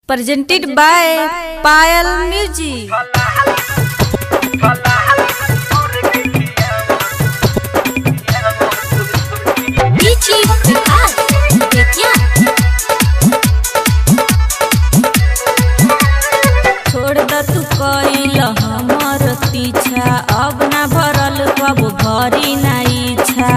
Presented by Payal Music. छोड़ द तू कइल हमर पीछा, अब ना भरल कब भरी ना इच्छा।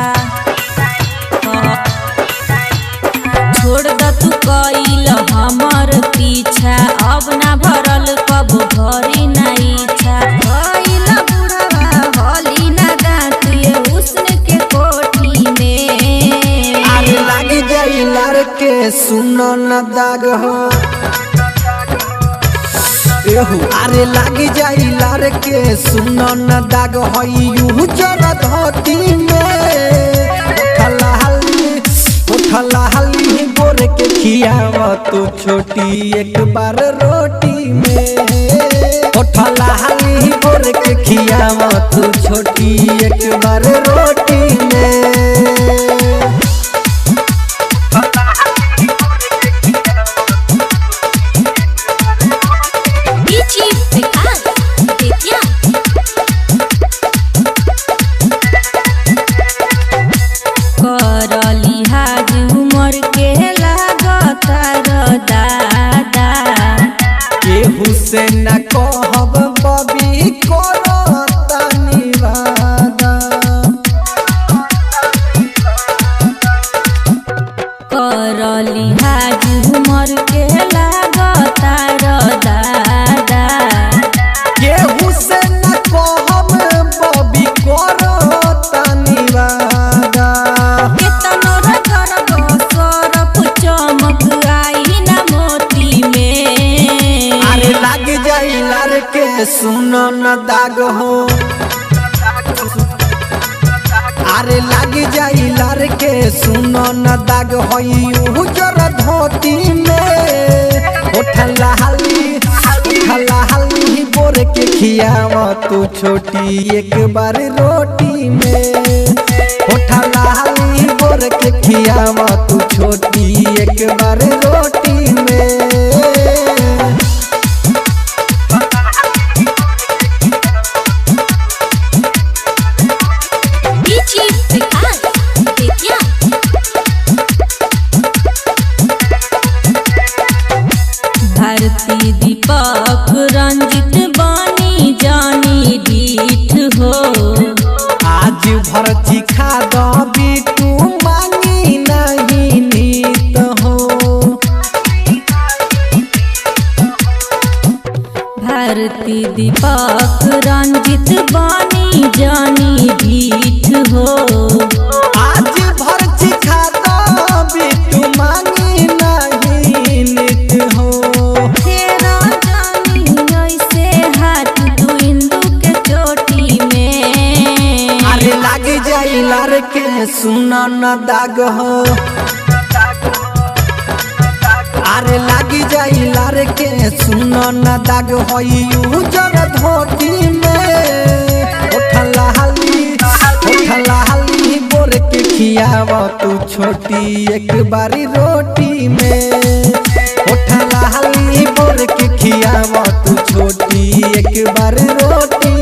छोड़ द तू कइल हमर पीछा, अब ना भरल कब भरी ना इच्छा। कइल बुढ़वा हली ना दांतिए हुस्न के कोठी में। आरे लागी जाई लड़के सुनो न दाग हो, अरे लागी जाई लड़के सुनो न दाग हो। यूं जरा धोती में उठला हली बोर के खियावा तो छोटी एक बार रोटी में। उठला हली बोर के खियावा तो छोटी एक बार रोटी में। से न कहब बबी करो तनी वादा, कर लिहाज उमर के लागता र दादा। केहू से न कहब बबी करो तनी वादा। केतनो रगड़ सरफ चमक आई ना मोती में। अरे लाग जाई लड़के सुनो न दाग हो, अरे लाग जाई लड़के सुनो न दाग हो। यूं जरा धोती में उठला हली बोर के खियावा तू छोटी एक बार रोटी में। उठला हली बोर के खियावा तू छोटी एक बार रोटी में। भारती दीपक रंजित बानी जानी डीठ हो। आज भर चिखा दो बिटू मांगी नहीं नीत हो। भारती दीपक रंजित बानी जानी डीठ हो। आज भर चिखा दो बिटू मांगी नहीं नीत हो। तेरा जानी ऐसे हाथ तू इंदू के चोटी में। अरे लाग जाई लड़के सुनो न दाग हो, अरे लाग जाई लड़के सुनो न दाग हो। यूं जरा धोती में उठला हली बोर के खियावा तू छोटी एक बारी रोटी में। उठला हली बोर के खियावा तू छोटी एक बार रोटी